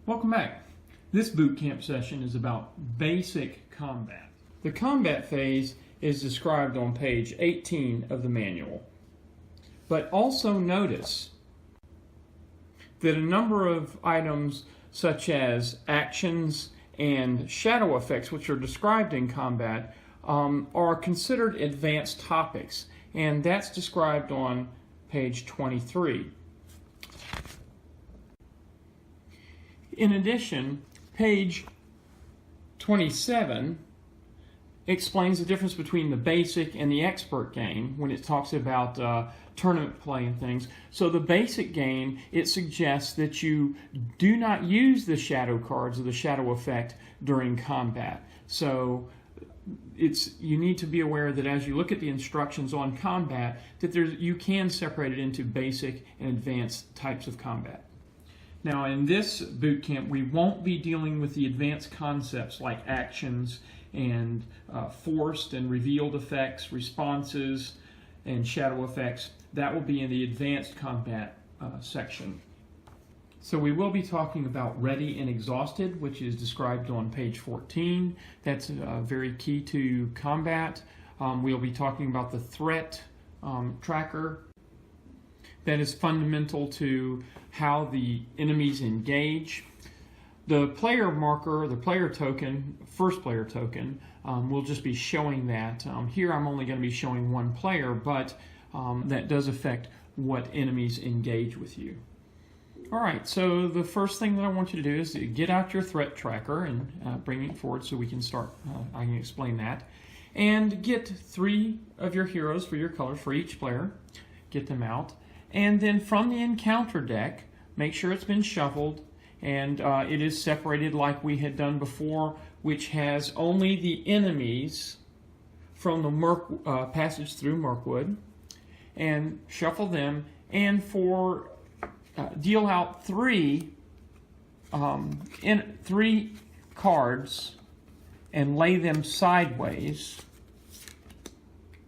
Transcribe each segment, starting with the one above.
Welcome back. This boot camp session is about basic combat. The combat phase is described on page 18 of the manual. But also notice that a number of items such as actions and shadow effects, which are described in combat, are considered advanced topics, and that's described on page 23. In addition, page 27 explains the difference between the basic and the expert game when it talks about tournament play and things. So the basic game, it suggests that you do not use the shadow cards or the shadow effect during combat. So you need to be aware that as you look at the instructions on combat, that you can separate it into basic and advanced types of combat. Now in this boot camp, we won't be dealing with the advanced concepts like actions and forced and revealed effects, responses, and shadow effects. That will be in the advanced combat section. So we will be talking about ready and exhausted, which is described on page 14. That's very key to combat. We'll be talking about the threat tracker. That is fundamental to how the enemies engage. The player marker, the player token, first player token, will just be showing that. Here I'm only going to be showing one player, but that does affect what enemies engage with you. Alright, so the first thing that I want you to do is to get out your threat tracker and bring it forward so we can start, I can explain that. And get 3 of your heroes for your colors for each player. Get them out. And then from the encounter deck, make sure it's been shuffled and it is separated like we had done before, which has only the enemies from the passage through Mirkwood, and shuffle them, and deal out 3 cards and lay them sideways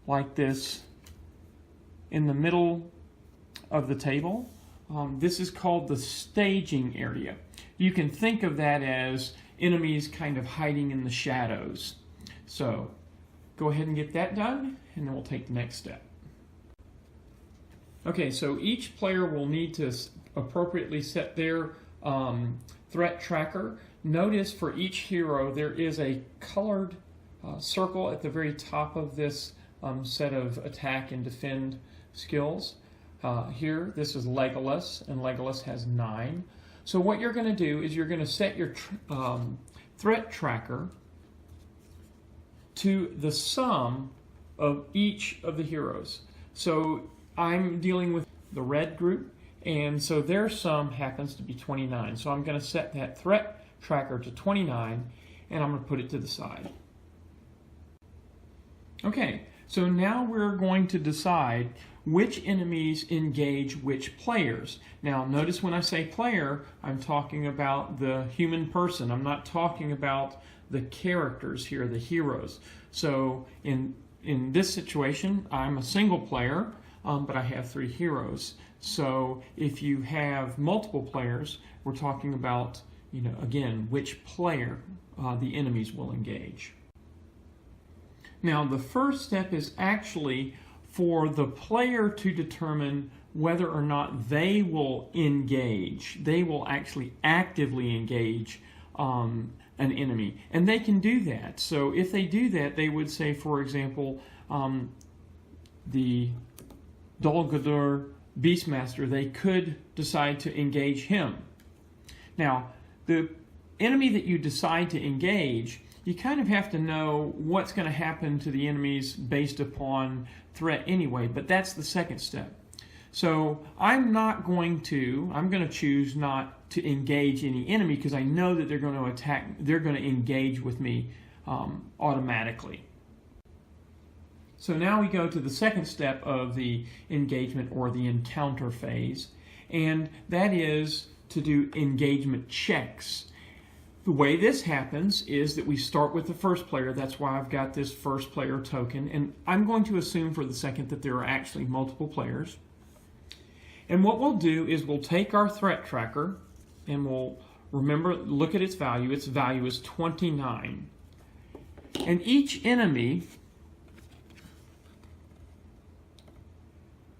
like this in the middle of the table. This is called the staging area. You can think of that as enemies kind of hiding in the shadows. So go ahead and get that done, and then we'll take the next step. Okay, so each player will need to appropriately set their threat tracker. Notice for each hero there is a colored circle at the very top of this set of attack and defend skills. Here, this is Legolas, and Legolas has 9. So what you're going to do is you're going to set your threat tracker to the sum of each of the heroes. So I'm dealing with the red group, and so their sum happens to be 29. So I'm going to set that threat tracker to 29, and I'm going to put it to the side. Okay, so now we're going to decide which enemies engage which players. Now notice when I say player, I'm talking about the human person. I'm not talking about the characters here, the heroes. So in this situation, I'm a single player, but I have 3 heroes. So if you have multiple players, we're talking about, again, which player the enemies will engage. Now the first step is actually for the player to determine whether or not they will engage. They will actually actively engage an enemy. And they can do that. So if they do that, they would say, for example, the Dol Guldur Beastmaster, they could decide to engage him. Now, the enemy that you decide to engage, you kind of have to know what's going to happen to the enemies based upon threat anyway, but that's the second step. So I'm going to choose not to engage any enemy because I know that they're going to attack, they're going to engage with me automatically. So now we go to the second step of the engagement or the encounter phase, and that is to do engagement checks. The way this happens is that we start with the first player. That's why I've got this first player token. And I'm going to assume for the second that there are actually multiple players. And what we'll do is we'll take our threat tracker and we'll remember, look at its value. Its value is 29. And each enemy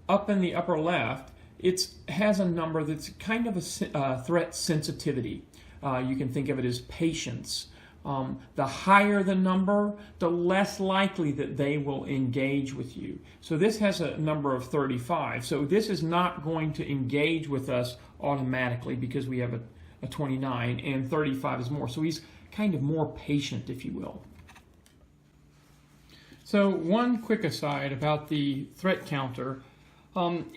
up in the upper left, it has a number that's kind of a threat sensitivity. You can think of it as patience. The higher the number, the less likely that they will engage with you. So this has a number of 35. So this is not going to engage with us automatically because we have a 29, and 35 is more. So he's kind of more patient, if you will. So one quick aside about the threat counter.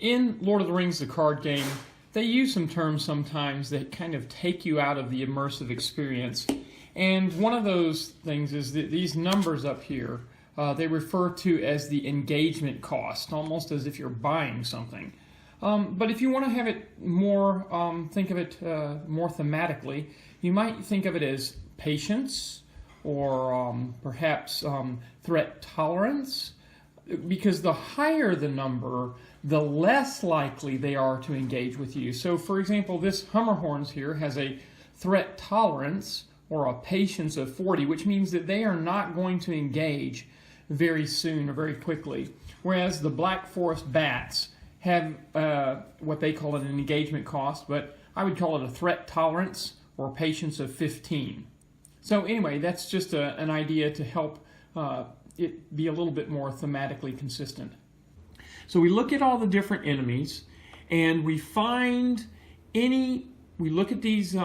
In Lord of the Rings, the card game, they use some terms sometimes that kind of take you out of the immersive experience. And one of those things is that these numbers up here, they refer to as the engagement cost, almost as if you're buying something. But if you want to have it more, think of it more thematically, you might think of it as patience or perhaps threat tolerance, because the higher the number, the less likely they are to engage with you. So, for example, this Hummerhorns here has a threat tolerance or a patience of 40, which means that they are not going to engage very soon or very quickly. Whereas the Black Forest Bats have what they call an engagement cost, but I would call it a threat tolerance or patience of 15. So anyway, that's just an idea to help it be a little bit more thematically consistent. So we look at all the different enemies, and we look at these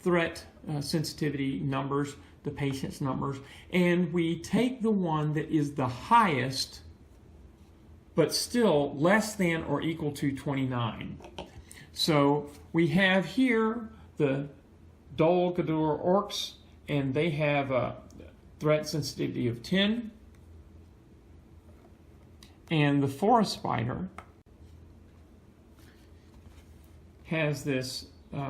threat sensitivity numbers, the patience numbers, and we take the one that is the highest, but still less than or equal to 29. So we have here the Dol Guldur Orcs, and they have a threat sensitivity of 10. And the Forest Spider has this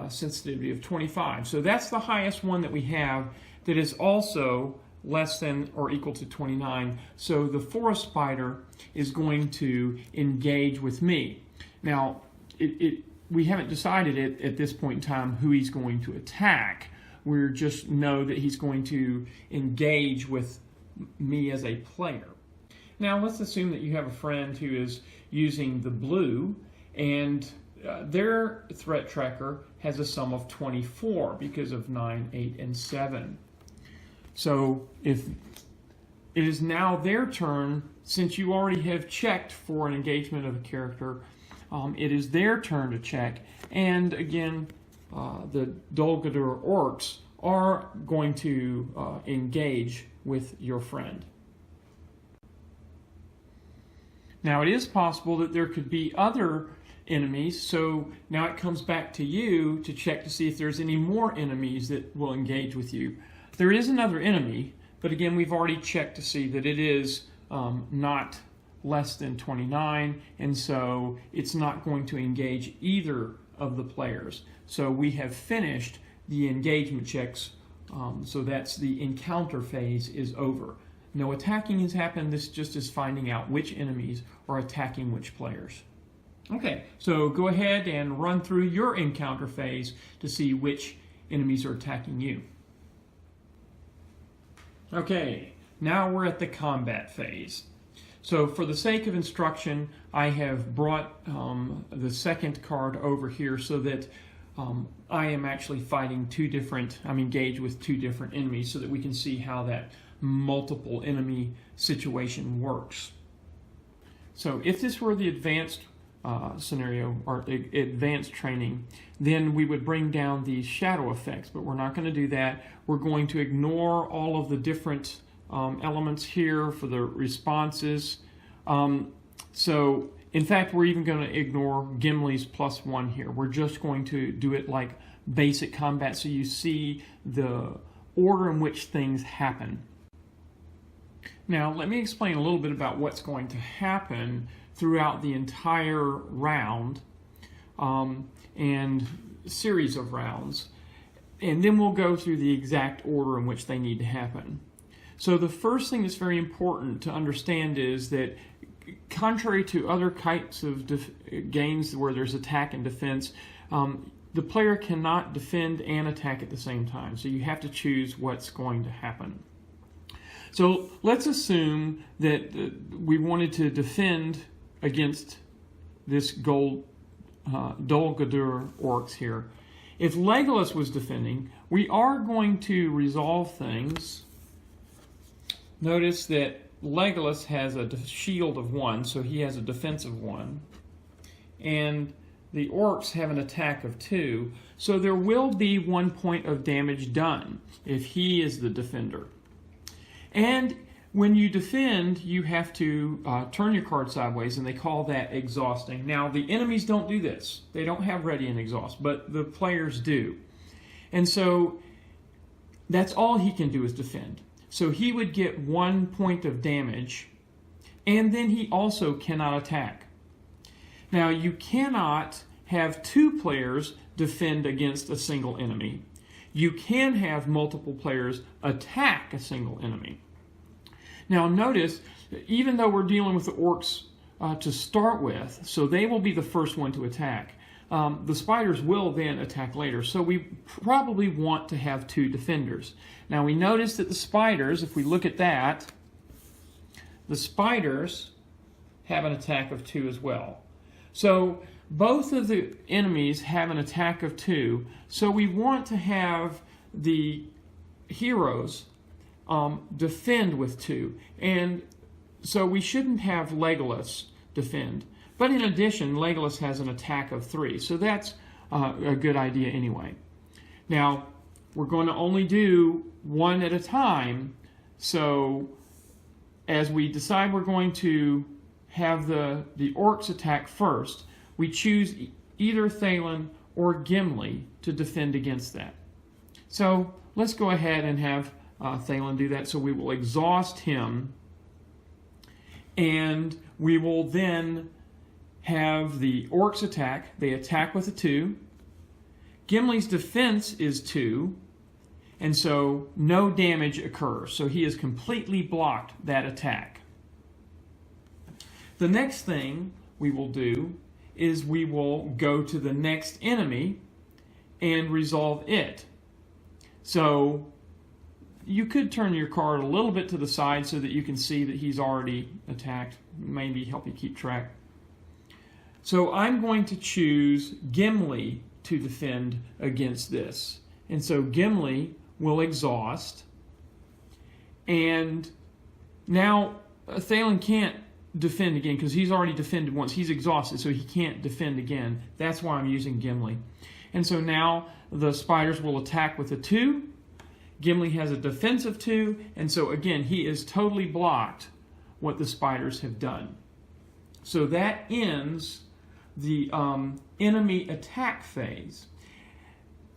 sensitivity of 25. So that's the highest one that we have that is also less than or equal to 29. So the Forest Spider is going to engage with me. Now, we haven't decided at this point in time who he's going to attack. We just know that he's going to engage with me as a player. Now, let's assume that you have a friend who is using the blue, and their threat tracker has a sum of 24 because of 9, 8, and 7. So if it is now their turn, since you already have checked for an engagement of a character, it is their turn to check. And again, the Dol Guldur Orcs are going to engage with your friend. Now, it is possible that there could be other enemies, so now it comes back to you to check to see if there's any more enemies that will engage with you. There is another enemy, but again, we've already checked to see that it is not less than 29, and so it's not going to engage either of the players. So we have finished the engagement checks, so that's the encounter phase is over. No attacking has happened. This just is finding out which enemies are attacking which players. Okay, so go ahead and run through your encounter phase to see which enemies are attacking you. Okay, now we're at the combat phase. So for the sake of instruction, I have brought the second card over here so that I am actually fighting I'm engaged with two different enemies so that we can see how that multiple enemy situation works. So if this were the advanced scenario or advanced training, then we would bring down these shadow effects, but we're not going to do that. We're going to ignore all of the different elements here for the responses. So in fact, we're even going to ignore Gimli's +1 here. We're just going to do it like basic combat so you see the order in which things happen. Now, let me explain a little bit about what's going to happen throughout the entire round and series of rounds. And then we'll go through the exact order in which they need to happen. So the first thing that's very important to understand is that contrary to other types of games where there's attack and defense, the player cannot defend and attack at the same time. So you have to choose what's going to happen. So let's assume that we wanted to defend against this Dol Guldur orcs here. If Legolas was defending, we are going to resolve things. Notice that Legolas has a shield of 1, so he has a defense of 1. And the orcs have an attack of 2, so there will be 1 point of damage done if he is the defender. And when you defend, you have to turn your card sideways, and they call that exhausting. Now, the enemies don't do this. They don't have ready and exhaust, but the players do. And so that's all he can do is defend. So he would get 1 point of damage, and then he also cannot attack. Now, you cannot have 2 players defend against a single enemy. You can have multiple players attack a single enemy. Now, notice, even though we're dealing with the orcs to start with, so they will be the first one to attack, the spiders will then attack later. So we probably want to have 2 defenders. Now, we notice that the spiders, if we look at that, the spiders have an attack of 2 as well. So both of the enemies have an attack of 2, so we want to have the heroes defend with 2. And so we shouldn't have Legolas defend. But in addition, Legolas has an attack of 3, so that's a good idea anyway. Now, we're going to only do 1 at a time, so as we decide we're going to have the orcs attack first, we choose either Thalen or Gimli to defend against that. So let's go ahead and have Thalen do that. So we will exhaust him, and we will then have the orcs attack. They attack with a 2. Gimli's defense is 2, and so no damage occurs. So he has completely blocked that attack. The next thing we will do is we will go to the next enemy and resolve it. So you could turn your card a little bit to the side so that you can see that he's already attacked. Maybe help you keep track. So I'm going to choose Gimli to defend against this. And so Gimli will exhaust. And now Thalen can't defend again because he's already defended once. He's exhausted, so he can't defend again. That's why I'm using Gimli. And so now the spiders will attack with a 2. Gimli has a defense of 2, and so again, he is totally blocked what the spiders have done. So that ends the enemy attack phase.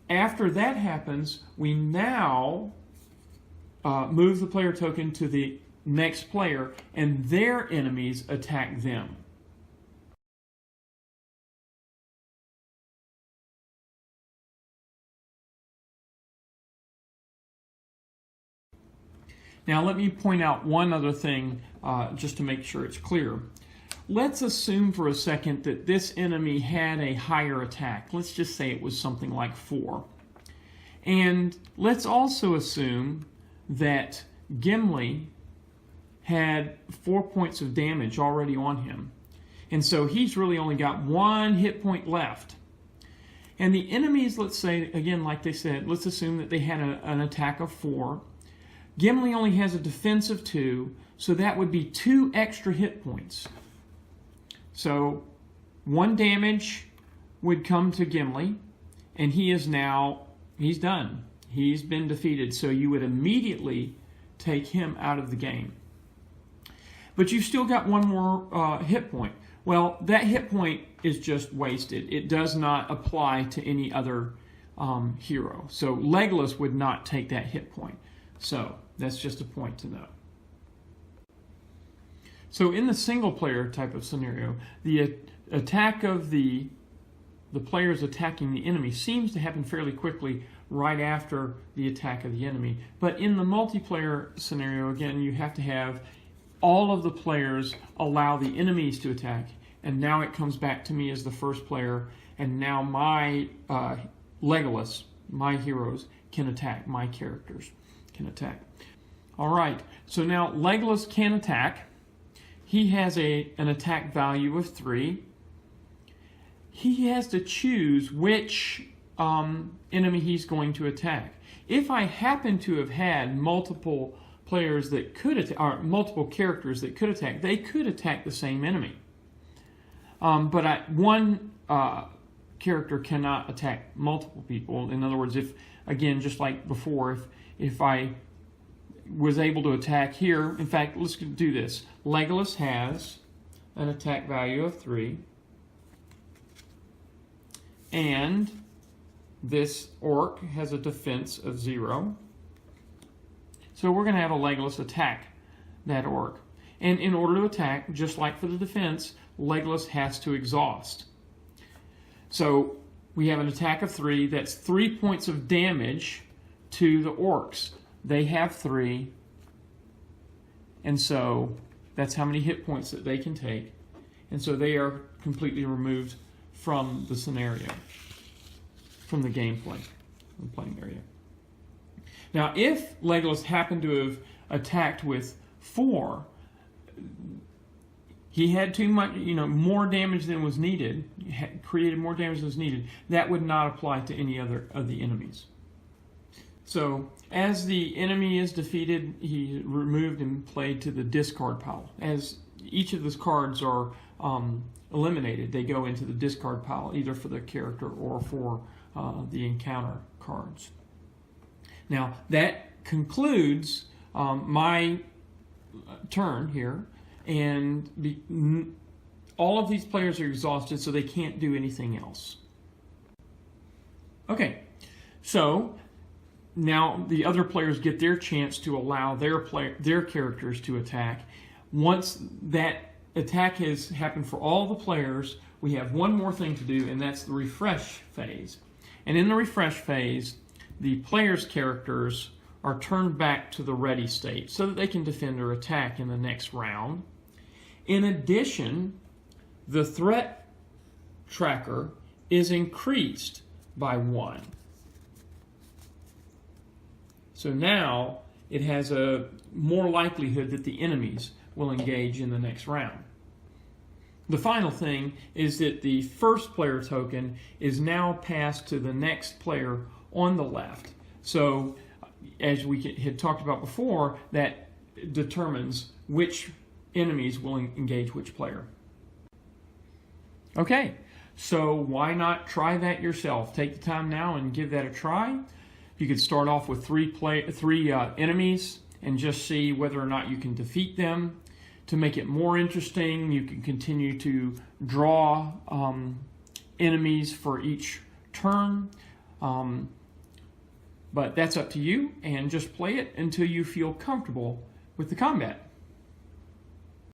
After that happens, we now move the player token to the next player, and their enemies attack them. Now let me point out one other thing just to make sure it's clear. Let's assume for a second that this enemy had a higher attack. Let's just say it was something like 4. And let's also assume that Gimli had 4 points of damage already on him. And so he's really only got 1 hit point left. And the enemies, let's say, again, like they said, let's assume that they had an attack of 4. Gimli only has a defense of 2, so that would be 2 extra hit points. So 1 damage would come to Gimli, and he's done. He's been defeated, so you would immediately take him out of the game. But you've still got 1 more hit point. Well, that hit point is just wasted. It does not apply to any other hero. So Legolas would not take that hit point. So that's just a point to know. So in the single player type of scenario, the attack of the players attacking the enemy seems to happen fairly quickly right after the attack of the enemy. But in the multiplayer scenario, again, you have to have all of the players allow the enemies to attack, and now it comes back to me as the first player, and now my Legolas, my heroes, can attack, my characters can attack. All right, so now Legolas can attack. He has an attack value of 3. He has to choose which enemy he's going to attack. If I happen to have had multiple players that could attack, or multiple characters that could attack, they could attack the same enemy. But one character cannot attack multiple people. In other words, if, again, just like before, if I was able to attack here, in fact, let's do this. Legolas has an attack value of 3, and this orc has a defense of 0. So we're going to have a Legolas attack that orc. And in order to attack, just like for the defense, Legolas has to exhaust. So we have an attack of 3. That's 3 points of damage to the orcs. They have 3. And so that's how many hit points that they can take. And so they are completely removed from the scenario, from the gameplay, the playing area. Now, if Legolas happened to have attacked with 4, he had too much, more damage than was needed, created more damage than was needed, that would not apply to any other of the enemies. So, as the enemy is defeated, he removed and played to the discard pile. As each of those cards are eliminated, they go into the discard pile, either for the character or for the encounter cards. Now, that concludes my turn here, and all of these players are exhausted, so they can't do anything else. Okay, so now the other players get their chance to allow their characters to attack. Once that attack has happened for all the players, we have one more thing to do, and that's the refresh phase. And in the refresh phase, the players' characters are turned back to the ready state so that they can defend or attack in the next round. In addition, the threat tracker is increased by 1. So now it has a more likelihood that the enemies will engage in the next round. The final thing is that the first player token is now passed to the next player on the left. So, as we had talked about before, that determines which enemies will engage which player. Okay, so why not try that yourself? Take the time now and give that a try. You could start off with three enemies and just see whether or not you can defeat them. To make it more interesting, you can continue to draw enemies for each turn. But that's up to you, and just play it until you feel comfortable with the combat.